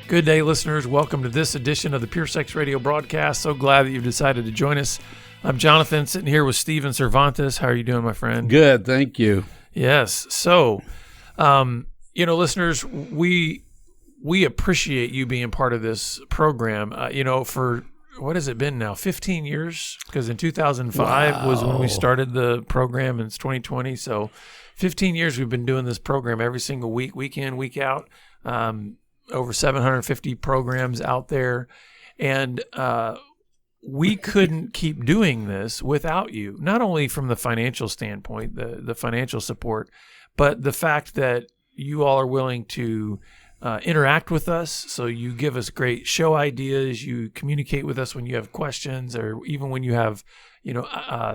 Good day, listeners. Welcome to this edition of the Pure Sex Radio broadcast. So glad that you've decided to join us. I'm Jonathan, sitting here with Steven Cervantes. How are you doing, my friend? Good, thank you. Yes. So, listeners, we appreciate you being part of this program. For what has it been now? 15 years? Because in 2005 was when we started the program, and it's 2020. So, 15 years we've been doing this program every single week, week in, week out. Over 750 programs out there. And we couldn't keep doing this without you, not only from the financial standpoint, the financial support, but the fact that you all are willing to interact with us. So you give us great show ideas. You communicate with us when you have questions, or even when you have,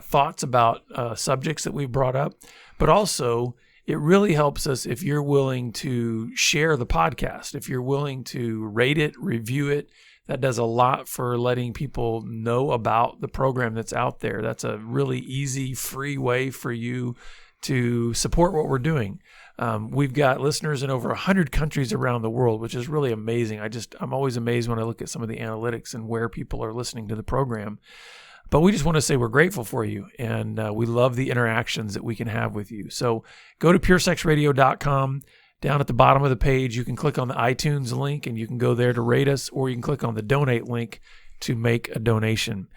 thoughts about subjects that we've brought up. But also, it really helps us if you're willing to share the podcast, if you're willing to rate it, review it. That does a lot for letting people know about the program that's out there. That's a really easy, free way for you to support what we're doing. We've got listeners in over 100 countries around the world, which is really amazing. I'm always amazed when I look at some of the analytics and where people are listening to the program. But we just want to say we're grateful for you, and we love the interactions that we can have with you. So go to puresexradio.com. Down at the bottom of the page, you can click on the iTunes link, and you can go there to rate us, or you can click on the donate link to make a donation.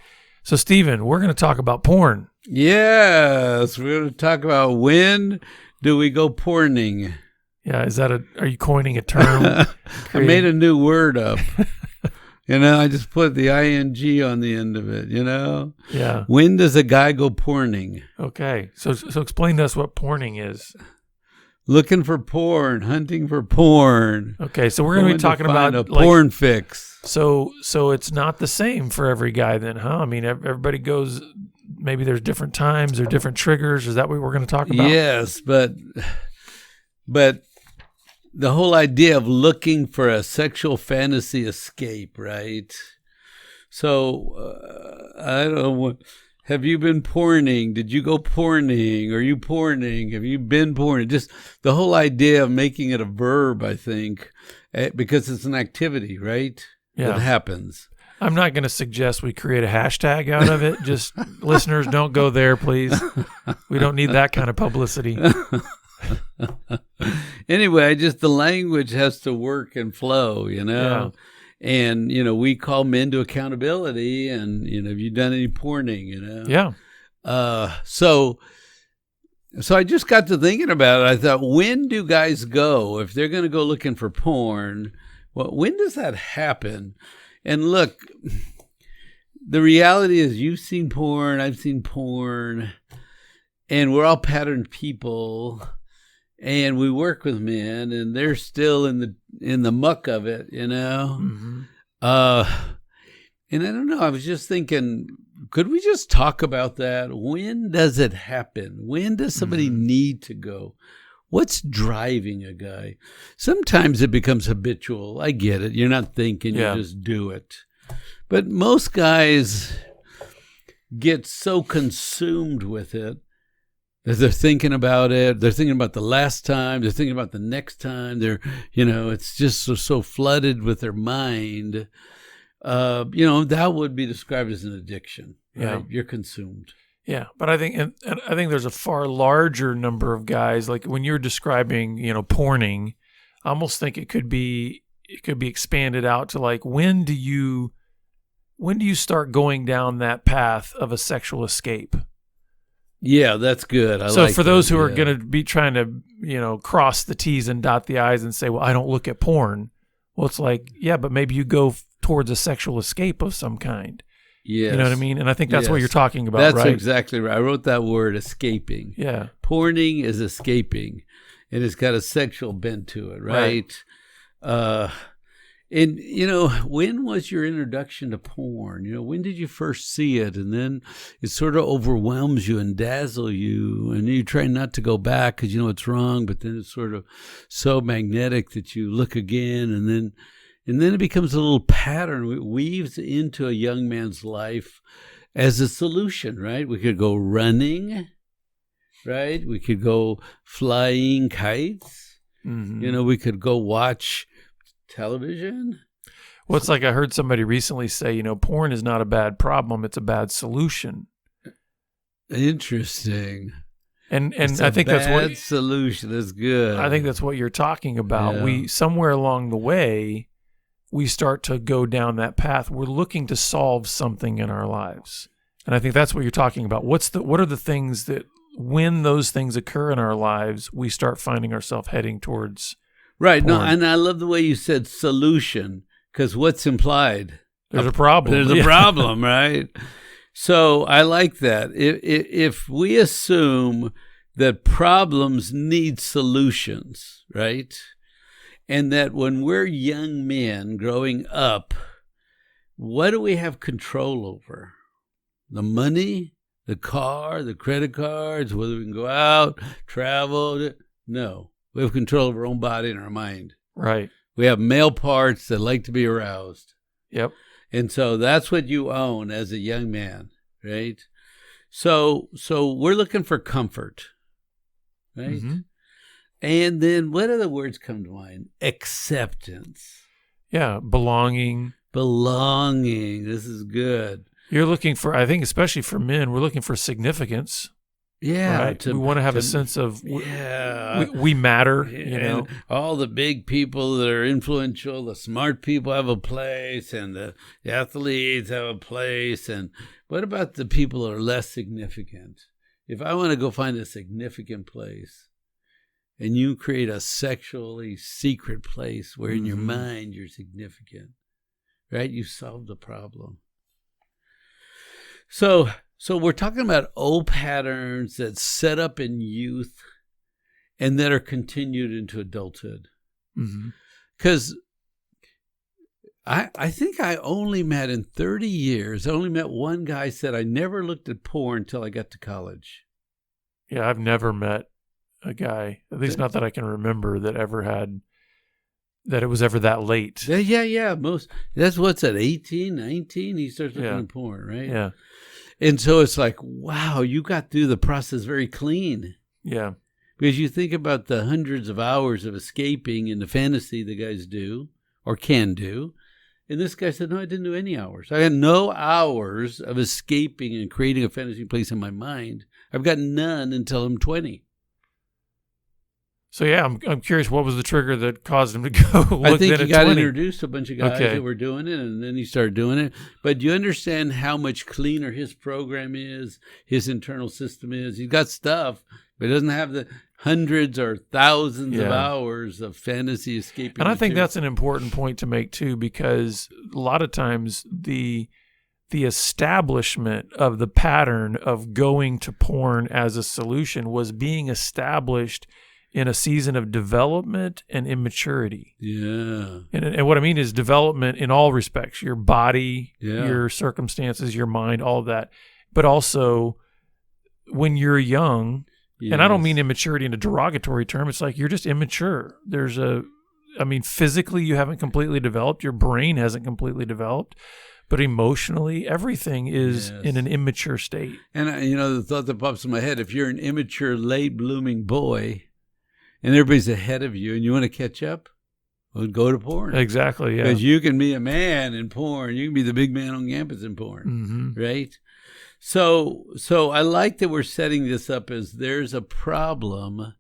So, Steven, we're going to talk about porn. Yes, we're going to talk about when do we go porning. Yeah, are you coining a term? I made a new word up. I just put the ing on the end of it, Yeah. When does a guy go porning? Okay. So explain to us what porning is. Looking for porn, hunting for porn. Okay, so we're going to be talking about a porn fix. So it's not the same for every guy then, huh? I mean, everybody goes, maybe there's different times or different triggers. Is that what we're going to talk about? Yes, but the whole idea of looking for a sexual fantasy escape, right? So, I don't know. Have you been porning? Did you go porning? Are you porning? Have you been porning? Just the whole idea of making it a verb, I think, because it's an activity, right? Yeah. That happens. I'm not going to suggest we create a hashtag out of it. Just listeners, don't go there, please. We don't need that kind of publicity. Anyway, just the language has to work and flow, Yeah. And, we call men to accountability, and, have you done any porning, Yeah. So I just got to thinking about it. I thought, when do guys go if they're going to go looking for porn? Well, when does that happen? And look, the reality is you've seen porn, I've seen porn, and we're all patterned people. And we work with men, and they're still in the muck of it, Mm-hmm. And I don't know. I was just thinking, could we just talk about that? When does it happen? When does somebody need to go? What's driving a guy? Sometimes it becomes habitual. I get it. You're not thinking, Yeah. You just do it. But most guys get so consumed with it. They're thinking about it. They're thinking about the last time. They're thinking about the next time. It's just so flooded with their mind. That would be described as an addiction. Right? Yeah. You're consumed. Yeah, but I think there's a far larger number of guys. Like when you're describing, porning, I almost think it could be expanded out to like when do you start going down that path of a sexual escape? Yeah, that's good. So for those who are going to be trying to, cross the T's and dot the I's and say, well, I don't look at porn. Well, it's like, yeah, but maybe you go towards a sexual escape of some kind. Yes. You know what I mean? And I think that's what you're talking about, that's right? That's exactly right. I wrote that word, escaping. Yeah. Porning is escaping, and it's got a sexual bent to it, right? And, when was your introduction to porn? When did you first see it? And then it sort of overwhelms you and dazzles you. And you try not to go back because you know it's wrong. But then it's sort of so magnetic that you look again. And then it becomes a little pattern. It weaves into a young man's life as a solution, right? We could go running, right? We could go flying kites. Mm-hmm. We could go watch Television? Well, it's like I heard somebody recently say, porn is not a bad problem, it's a bad solution. Interesting. And It's I think that's what solution is good. I think that's what you're talking about. Yeah. We somewhere along the way, we start to go down that path. We're looking to solve something in our lives. And I think that's what you're talking about. What are the things that when those things occur in our lives, we start finding ourselves heading towards right. porn. No, and I love the way you said solution, because what's implied? There's a problem. There's a problem, right? So I like that. If we assume that problems need solutions, right? And that when we're young men growing up, what do we have control over? The money, the car, the credit cards, whether we can go out, travel. No, we have control of our own body and our mind. Right. We have male parts that like to be aroused. Yep. And so that's what you own as a young man, right? So we're looking for comfort, right? Mm-hmm. And then what other words come to mind? Acceptance. Yeah. Belonging. This is good. You're looking for, I think, especially for men, we're looking for significance. Yeah. Right? We want to have a sense of yeah. we matter, And all the big people that are influential, the smart people have a place, and the athletes have a place. And what about the people that are less significant? If I want to go find a significant place, and you create a sexually secret place where in your mind you're significant, right? You solved the problem. So we're talking about old patterns that set up in youth and that are continued into adulthood. Because I think I only met in 30 years, I only met one guy said, I never looked at porn until I got to college. Yeah, I've never met a guy, at least not that I can remember, that it was ever that late. Yeah. That's what's at 18, 19, he starts looking at porn, right? Yeah. And so it's like, wow, you got through the process very clean. Yeah. Because you think about the hundreds of hours of escaping in the fantasy the guys do or can do. And this guy said, no, I didn't do any hours. I had no hours of escaping and creating a fantasy place in my mind. I've got none until I'm 20. So yeah, I'm curious, what was the trigger that caused him to go look I think at he got 20? introduced to a bunch of guys that were doing it, and then he started doing it. But you understand how much cleaner his program is, his internal system is. He's got stuff, but he doesn't have the hundreds or thousands of hours of fantasy escaping. And I think that's an important point to make too, because a lot of times the establishment of the pattern of going to porn as a solution was being established in a season of development and immaturity. Yeah. And what I mean is development in all respects, your body, your circumstances, your mind, all of that. But also when you're young, and I don't mean immaturity in a derogatory term, it's like you're just immature. Physically you haven't completely developed, your brain hasn't completely developed, but emotionally everything is in an immature state. And the thought that pops in my head, if you're an immature, late blooming boy, and everybody's ahead of you, and you want to catch up, well, go to porn. Exactly, yeah. Because you can be a man in porn. You can be the big man on campus in porn, right? So I like that we're setting this up as there's a problem,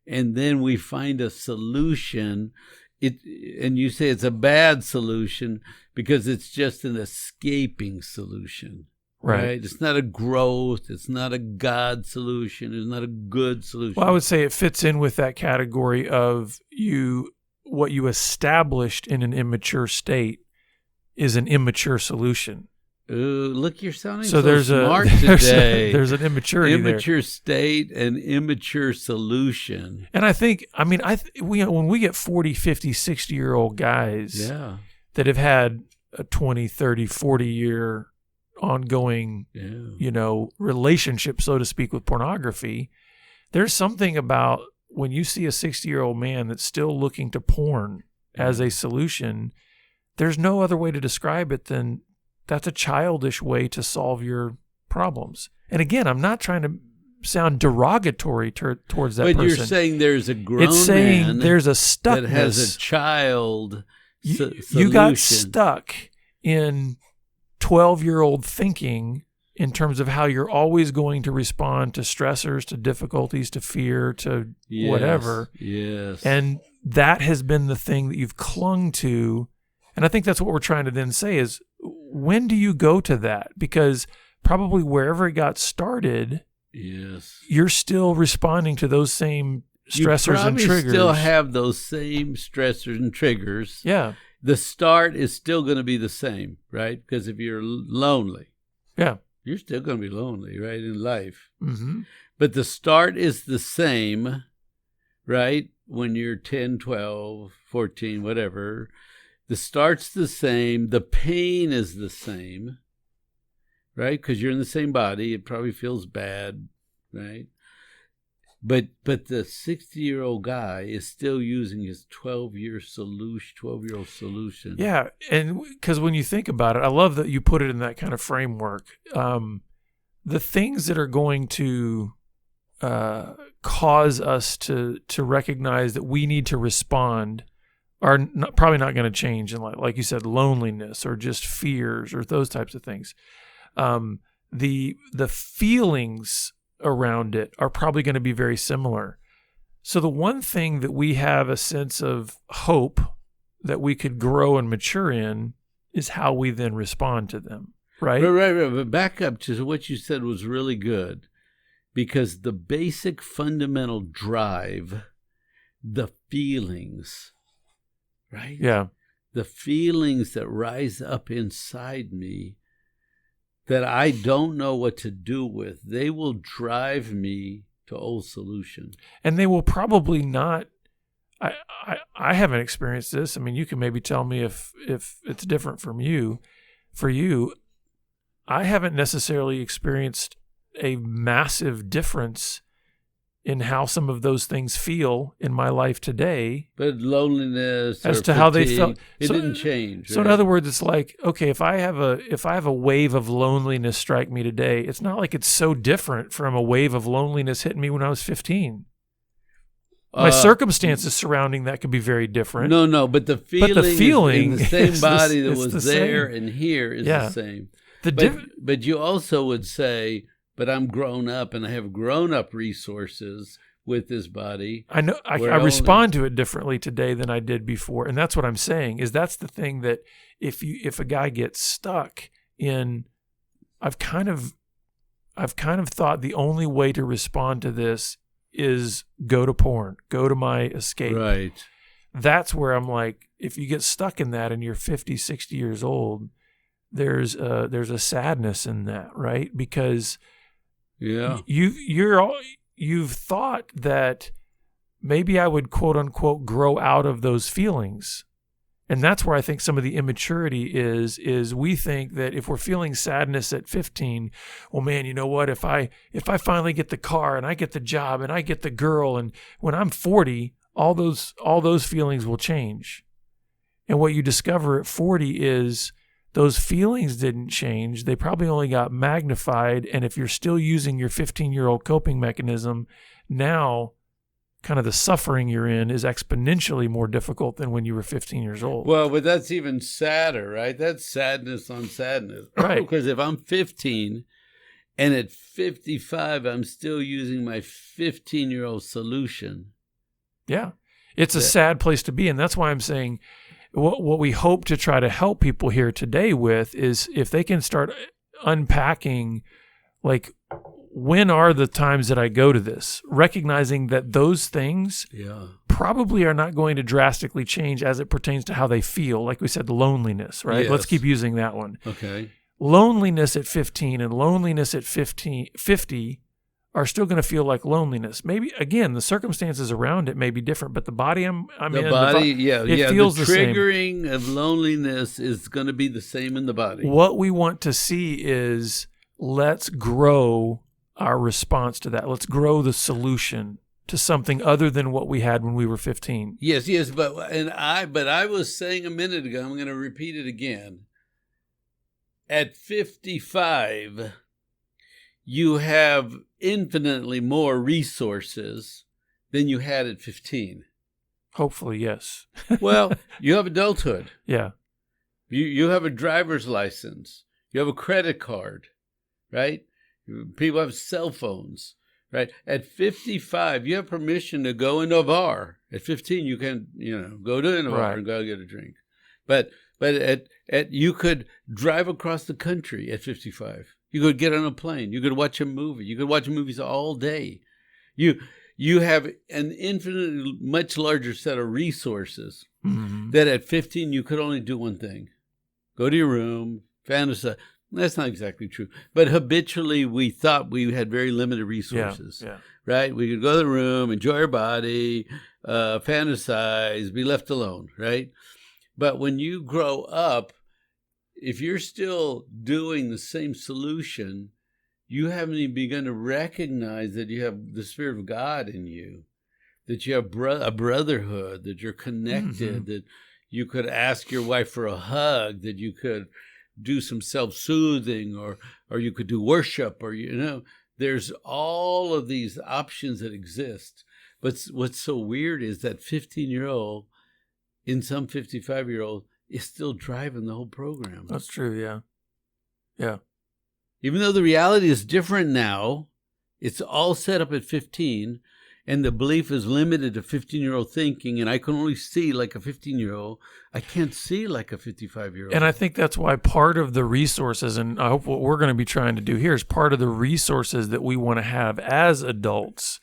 and then we find a solution. And you say it's a bad solution because it's just an escaping solution. Right. It's not a growth. It's not a God solution. It's not a good solution. Well, I would say it fits in with that category of what you established in an immature state is an immature solution. Ooh, look, you're sounding so smart today. There's an immaturity immature state and immature solution. And I think, when we get 40, 50, 60-year-old guys that have had a 20, 30, 40-year ongoing, relationship, so to speak, with pornography, there's something about when you see a 60-year-old man that's still looking to porn as a solution, there's no other way to describe it than that's a childish way to solve your problems. And again, I'm not trying to sound derogatory towards that person. But you're saying there's a grown it's saying man there's a stuckness that has a child You got stuck in 12-year-old thinking in terms of how you're always going to respond to stressors, to difficulties, to fear, to whatever. Yes. And that has been the thing that you've clung to. And I think that's what we're trying to then say is, when do you go to that? Because probably wherever it got started, you're still responding to those same stressors and triggers. You still have those same stressors and triggers. Yeah. The start is still going to be the same, right? Because if you're lonely, you're still going to be lonely, right, in life. Mm-hmm. But the start is the same, right? When you're 10, 12, 14, whatever, the start's the same. The pain is the same, right? Because you're in the same body. It probably feels bad, right? But the 60-year-old guy is still using his 12-year-old solution. Yeah, and because when you think about it, I love that you put it in that kind of framework. The things that are going to cause us to recognize that we need to respond are probably not going to change. And like you said, loneliness or just fears or those types of things. The feelings around it are probably going to be very similar. So the one thing that we have a sense of hope that we could grow and mature in is how we then respond to them, right? Right. But back up to what you said was really good, because the basic fundamental drive, the feelings, right? Yeah. The feelings that rise up inside me that I don't know what to do with, they will drive me to old solution. And they will probably not, I haven't experienced this. I mean, you can maybe tell me if it's different from you. For you, I haven't necessarily experienced a massive difference in how some of those things feel in my life today. But loneliness as or to how they fatigue, felt. it didn't change. So in other words, it's like, okay, if I have a wave of loneliness strike me today, it's not like it's so different from a wave of loneliness hitting me when I was 15. My circumstances surrounding that could be very different. No, but the feeling in the same body that was there same. And here is the same. But you also would say, but I'm grown up and I have grown-up resources with this body. I know I respond to it differently today than I did before. And that's what I'm saying, is that's the thing that if a guy gets stuck in, I've kind of thought the only way to respond to this is go to porn, go to my escape. Right. That's where I'm like, if you get stuck in that and you're 50, 60 years old, there's a sadness in that, right? Because you've thought that maybe I would quote unquote grow out of those feelings. And that's where I think some of the immaturity is we think that if we're feeling sadness at 15, well, man, you know what? If I finally get the car and I get the job and I get the girl, and when I'm 40, all those feelings will change. And what you discover at 40 is those feelings didn't change. They probably only got magnified. And if you're still using your 15-year-old coping mechanism, now kind of the suffering you're in is exponentially more difficult than when you were 15 years old. Well, but that's even sadder, right? That's sadness on sadness. Right. Because if I'm 15 and at 55, I'm still using my 15-year-old solution. Yeah. It's a sad place to be. And that's why I'm saying what we hope to try to help people here today with is if they can start unpacking, like, when are the times that I go to this? Recognizing that those things probably are not going to drastically change as it pertains to how they feel. Like we said, loneliness, right? Yes. Let's keep using that one. Okay. Loneliness at 15 and loneliness at 50 are still going to feel like loneliness. Maybe, again, the circumstances around it may be different, but the body it feels the same. The triggering of loneliness is going to be the same in the body. What we want to see is, let's grow our response to that. Let's grow the solution to something other than what we had when we were 15. Yes, but I was saying a minute ago, I'm going to repeat it again. At 55, you have infinitely more resources than you had at 15. Hopefully, yes. Well, you have adulthood. Yeah. You have a driver's license. You have a credit card, right? People have cell phones, right? At 55, you have permission to go into a bar. At 15, you can, go to a bar Right. and go get a drink. But you could drive across the country at 55. You could get on a plane. You could watch a movie. You could watch movies all day. You have an infinitely much larger set of resources that at 15 you could only do one thing. Go to your room, fantasize. That's not exactly true. But habitually we thought we had very limited resources. Yeah. Right? We could go to the room, enjoy our body, fantasize, be left alone, right? But when you grow up, if you're still doing the same solution, you haven't even begun to recognize that you have the Spirit of God in you, that you have a brotherhood, that you're connected, that you could ask your wife for a hug, that you could do some self-soothing, or you could do worship, or, there's all of these options that exist. But what's so weird is that 15-year-old, in some 55-year-old, is still driving the whole program. That's true, yeah. Yeah. Even though the reality is different now, it's all set up at 15, and the belief is limited to 15-year-old thinking, and I can only see like a 15-year-old. I can't see like a 55-year-old. And I think that's why part of the resources, and I hope what we're going to be trying to do here is part of the resources that we want to have as adults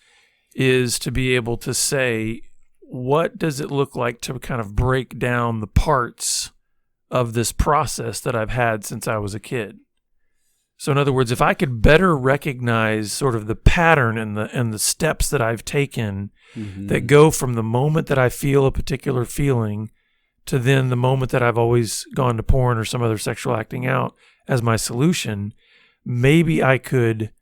is to be able to say, what does it look like to kind of break down the parts of this process that I've had since I was a kid? So in other words, if I could better recognize sort of the pattern and the steps that I've taken that go from the moment that I feel a particular feeling to then the moment that I've always gone to porn or some other sexual acting out as my solution, maybe I could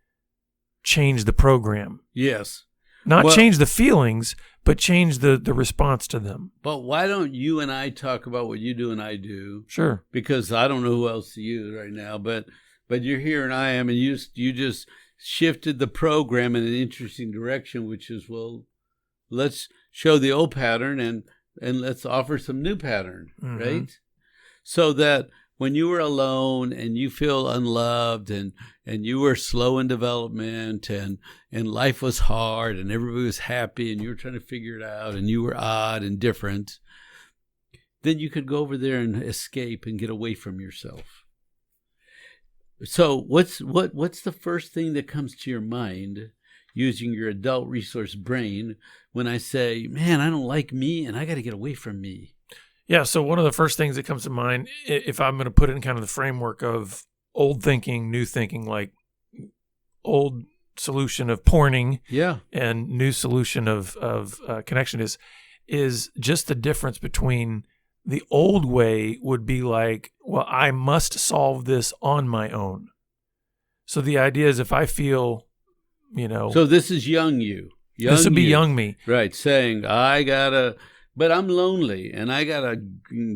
change the program. Yes. Not change the feelings, but change the response to them. But why don't you and I talk about what you do and I do? Sure. Because I don't know who else to use right now, but you're here and I am, and you just shifted the program in an interesting direction, which is, well, let's show the old pattern and let's offer some new pattern, right? So that when you were alone and you feel unloved and you were slow in development and life was hard and everybody was happy and you were trying to figure it out and you were odd and different, then you could go over there and escape and get away from yourself. So what's the first thing that comes to your mind using your adult resource brain when I say, man, I don't like me and I got to get away from me? Yeah, so one of the first things that comes to mind, if I'm going to put it in kind of the framework of old thinking, new thinking, like old solution of porning and new solution of connection is just the difference between the old way would be like, well, I must solve this on my own. So the idea is if I feel, So this is young you. This would be young me. Right, saying, but I'm lonely and I got to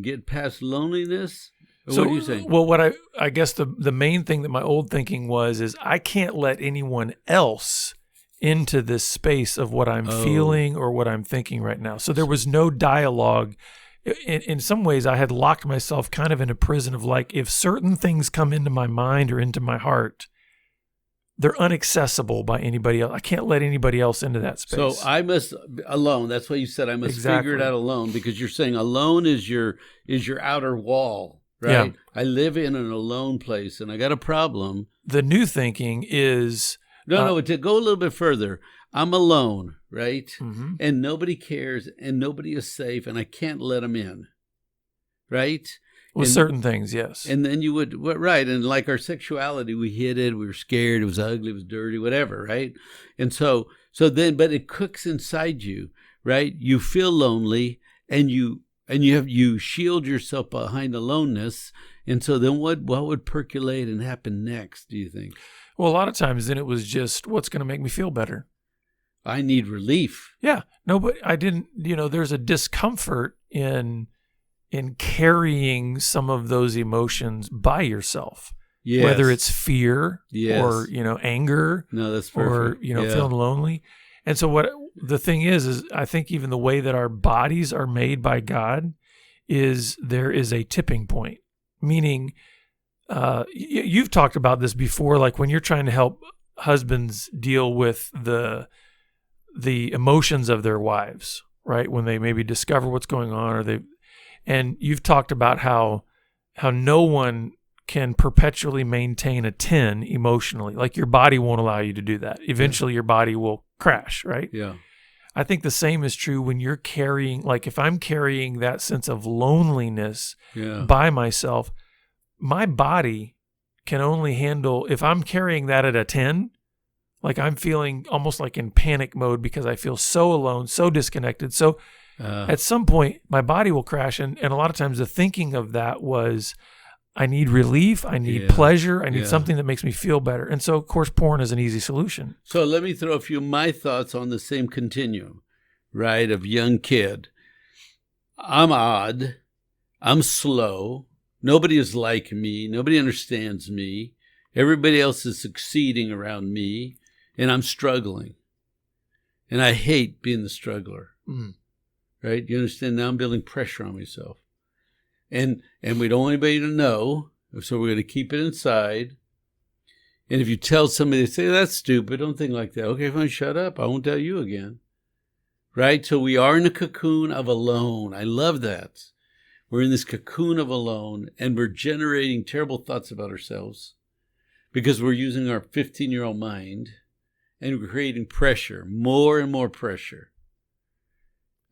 get past loneliness. So, what are you saying? Well, what I guess the main thing that my old thinking is I can't let anyone else into this space of what I'm feeling or what I'm thinking right now. So there was no dialogue. In some ways, I had locked myself kind of in a prison of like, if certain things come into my mind or into my heart, they're inaccessible by anybody else. I can't let anybody else into that space. So I must alone. That's why you said I must figure it out alone, because you're saying alone is your outer wall, right? Yeah. I live in an alone place and I got a problem. The new thinking is no. To go a little bit further, I'm alone, right? Mm-hmm. And nobody cares and nobody is safe and I can't let them in, right? With certain things, yes. And then you would, right, and like our sexuality, we hid it, we were scared, it was ugly, it was dirty, whatever, right? And so then, but it cooks inside you, right? You feel lonely and you shield yourself behind aloneness. And so then what would percolate and happen next, do you think? Well, a lot of times then it was just, what's going to make me feel better? I need relief. Yeah. No, but I didn't, there's a discomfort in carrying some of those emotions by yourself. Yes. Whether it's fear or, anger no, that's perfect. or, feeling lonely. And so the thing is I think even the way that our bodies are made by God is there is a tipping point, meaning you've talked about this before, like when you're trying to help husbands deal with the emotions of their wives, right? When they maybe discover what's going on, and you've talked about how no one can perpetually maintain a 10 emotionally. Like your body won't allow you to do that. Eventually your body will crash, right? Yeah. I think the same is true when you're carrying, like if I'm carrying that sense of loneliness by myself, my body can only handle, if I'm carrying that at a 10, like I'm feeling almost like in panic mode because I feel so alone, so disconnected. So at some point, my body will crash. And a lot of times the thinking of that was, I need relief, I need pleasure, I need something that makes me feel better. And so, of course, porn is an easy solution. So let me throw a few of my thoughts on the same continuum, right, of young kid. I'm odd. I'm slow. Nobody is like me. Nobody understands me. Everybody else is succeeding around me, and I'm struggling. And I hate being the struggler, right? You understand? Now I'm building pressure on myself. And we don't want anybody to know, so we're going to keep it inside. And if you tell somebody, they say, that's stupid, don't think like that. Okay, fine, shut up. I won't tell you again. Right? So we are in a cocoon of alone. I love that. We're in this cocoon of alone, and we're generating terrible thoughts about ourselves because we're using our 15-year-old mind, and we're creating pressure, more and more pressure.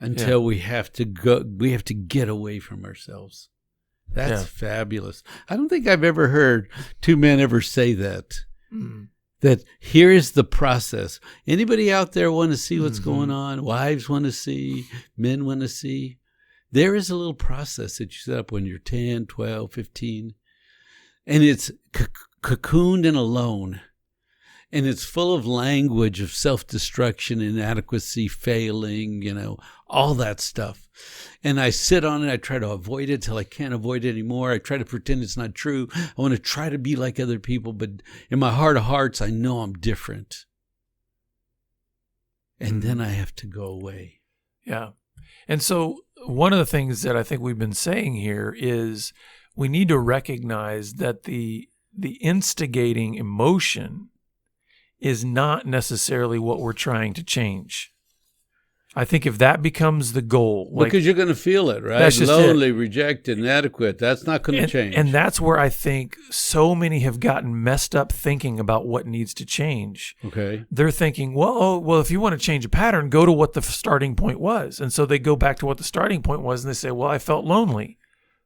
Until we have to get away from ourselves. That's fabulous. I don't think I've ever heard two men ever say that. That here is the process. Anybody out there want to see what's going on? Wives want to see, men want to see. There is a little process that you set up when you're 10, 12, 15. And it's cocooned and alone. And it's full of language of self-destruction, inadequacy, failing, all that stuff. And I sit on it. I try to avoid it till I can't avoid it anymore. I try to pretend it's not true. I want to try to be like other people. But in my heart of hearts, I know I'm different. And then I have to go away. Yeah. And so one of the things that I think we've been saying here is we need to recognize that the instigating emotion is not necessarily what we're trying to change. I think if that becomes the goal, because you're going to feel it, right? Lonely, rejected, inadequate. That's not going to change. And that's where I think so many have gotten messed up thinking about what needs to change. Okay. They're thinking, well, if you want to change a pattern, go to what the starting point was. And so they go back to what the starting point was and they say, well, I felt lonely.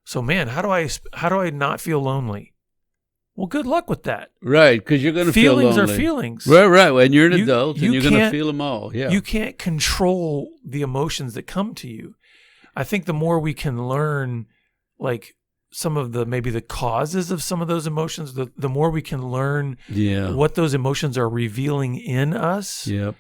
So man, how do I not feel lonely? Well, good luck with that. Right, because you're going to feel lonely. Feelings are feelings. Right. When you're an adult, and you're going to feel them all. Yeah. You can't control the emotions that come to you. I think the more we can learn, like some of maybe the causes of some of those emotions, the more we can learn what those emotions are revealing in us. Yep.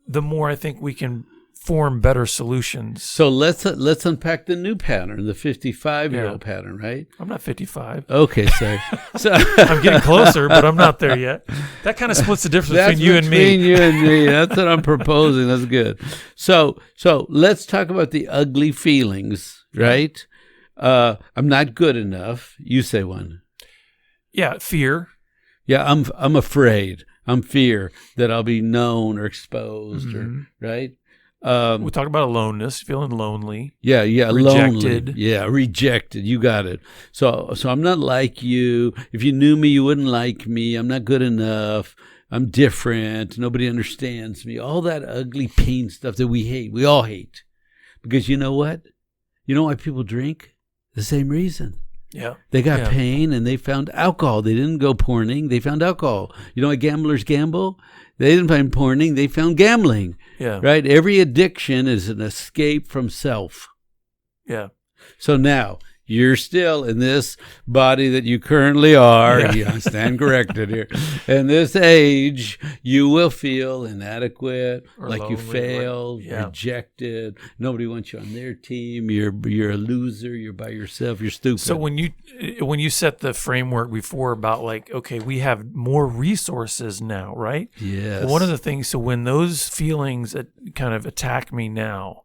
The more I think we can form better solutions. So let's unpack the new pattern, the 55-year-old pattern, right? I'm not 55. Okay, sorry. So I'm getting closer, but I'm not there yet. That kind of splits the difference between you and me. Between you and me. That's what I'm proposing. That's good. So let's talk about the ugly feelings, right? I'm not good enough. You say one. Yeah, fear. Yeah, I'm afraid. I'm fear that I'll be known or exposed, or right? We talked about aloneness, feeling lonely. Yeah, rejected. Lonely. Yeah, rejected. You got it. So I'm not like you. If you knew me, you wouldn't like me. I'm not good enough. I'm different. Nobody understands me. All that ugly pain stuff that we hate. We all hate. Because you know what? You know why people drink? The same reason. Yeah. They got pain and they found alcohol. They didn't go porning. They found alcohol. You know why gamblers gamble? They didn't find porning. They found gambling. Yeah. Right? Every addiction is an escape from self. Yeah. So now, you're still in this body that you currently are. Yeah. I stand corrected here. In this age, you will feel inadequate, Or like you lonely, failed, yeah. rejected. Nobody wants you on their team. You're a loser. You're by yourself. You're stupid. So when you set the framework before about like, okay, we have more resources now, right? Yes. One of the things, so when those feelings kind of attack me now,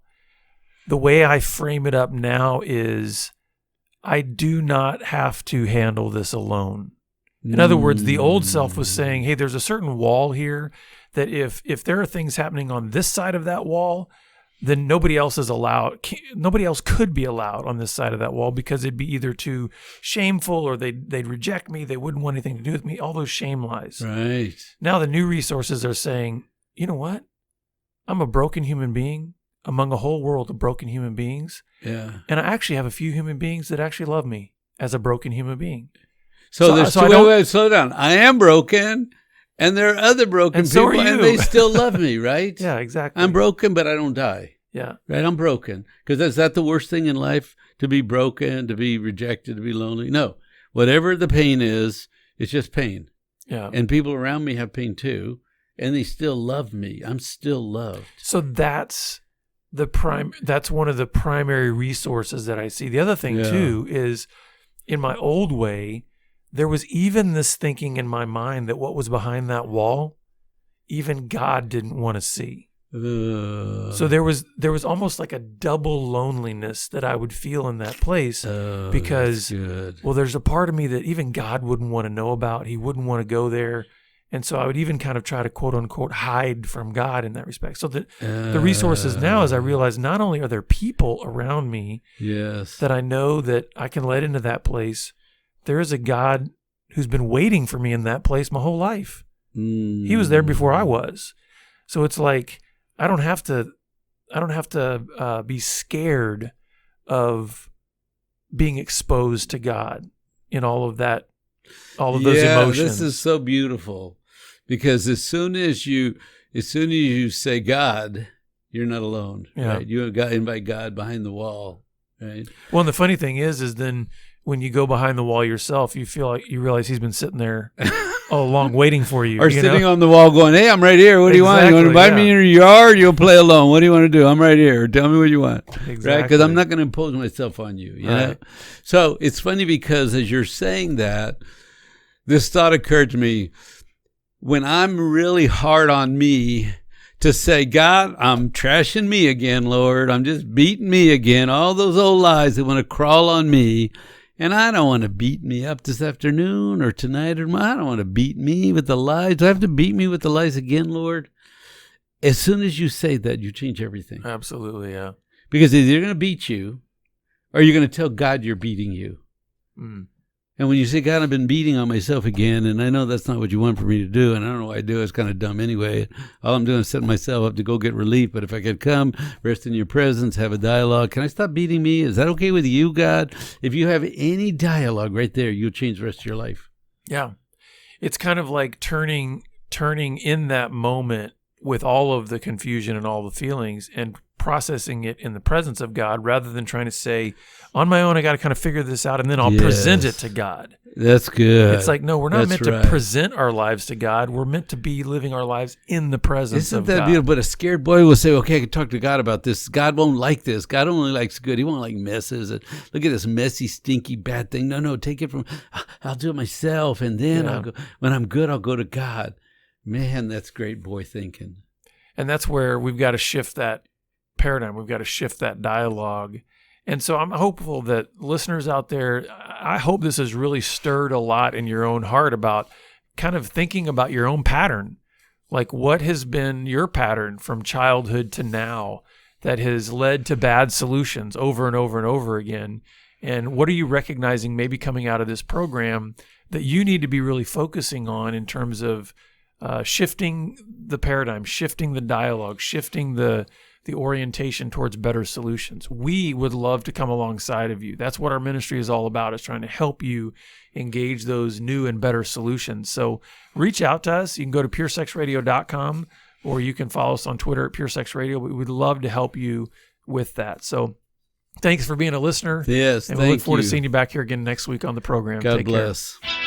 the way I frame it up now is I do not have to handle this alone. In other words, the old self was saying, hey, there's a certain wall here that if there are things happening on this side of that wall, then nobody else is allowed. Nobody else could be allowed on this side of that wall because it'd be either too shameful or they'd reject me. They wouldn't want anything to do with me. All those shame lies. Right. Now the new resources are saying, you know what? I'm a broken human being among a whole world of broken human beings. Yeah. And I actually have a few human beings that actually love me as a broken human being. So there's wait, slow down. I am broken, and there are other broken And so people, are you. and they still love me, right? Yeah, exactly. I'm broken, but I don't die. Yeah. Right? I'm broken. Because is that the worst thing in life? To be broken, to be rejected, to be lonely? No. Whatever the pain is, it's just pain. Yeah. And people around me have pain too, and they still love me. I'm still loved. So that's one of the primary resources that I see. The other thing too is in my old way, there was even this thinking in my mind that what was behind that wall, even God didn't want to see. So there was almost like a double loneliness that I would feel in that place because, well, there's a part of me that even God wouldn't want to know about. He wouldn't want to go there. And so I would even kind of try to quote unquote hide from God in that respect. So the resources now, as I realize, not only are there people around me that I know that I can let into that place, there is a God who's been waiting for me in that place my whole life. He was there before I was. So it's like, I don't have to be scared of being exposed to God in all of those emotions. This is so beautiful because as soon as you say God, you're not alone. Yeah. Right? You invite God behind the wall. Right. Well, and the funny thing is then when you go behind the wall yourself, you feel like you realize he's been sitting there all along waiting for you. Or sitting on the wall going, hey, I'm right here. What do you want? You want to invite me in your yard? You'll play alone. What do you want to do? I'm right here. Tell me what you want. Exactly. Right? Because I'm not going to impose myself on you. You know? So it's funny because as you're saying that, this thought occurred to me. When I'm really hard on me to say, God, I'm trashing me again, Lord. I'm just beating me again. All those old lies that want to crawl on me. And I don't want to beat me up this afternoon or tonight or tomorrow. I don't want to beat me with the lies. Do I have to beat me with the lies again, Lord? As soon as you say that, you change everything. Absolutely, yeah. Because either you're going to beat you or you're going to tell God you're beating you. And when you say, God, I've been beating on myself again, and I know that's not what you want for me to do, and I don't know why I do it. It's kind of dumb anyway. All I'm doing is setting myself up to go get relief. But if I could come, rest in your presence, have a dialogue, can I stop beating me? Is that okay with you, God? If you have any dialogue right there, you'll change the rest of your life. Yeah. It's kind of like turning in that moment with all of the confusion and all the feelings and processing it in the presence of God rather than trying to say, on my own, I got to kind of figure this out and then I'll present it to God. That's good. It's like, no, we're not meant to present our lives to God. We're meant to be living our lives in the presence of God. Isn't that beautiful? But a scared boy will say, okay, I can talk to God about this. God won't like this. God only likes good. He won't like messes. Look at this messy, stinky, bad thing. No, take it from, I'll do it myself. And then I'll go, when I'm good, I'll go to God. Man, that's great boy thinking. And that's where we've got to shift that paradigm. We've got to shift that dialogue. And so I'm hopeful that listeners out there, I hope this has really stirred a lot in your own heart about kind of thinking about your own pattern. Like what has been your pattern from childhood to now that has led to bad solutions over and over and over again? And what are you recognizing maybe coming out of this program that you need to be really focusing on in terms of shifting the paradigm, shifting the dialogue, shifting the orientation towards better solutions? We would love to come alongside of you. That's what our ministry is all about, is trying to help you engage those new and better solutions. So reach out to us. You can go to puresexradio.com or you can follow us on Twitter at puresexradio. We would love to help you with that. So Thanks for being a listener. Yes, and we look forward to seeing you back here again next week on the program. God Take bless. care.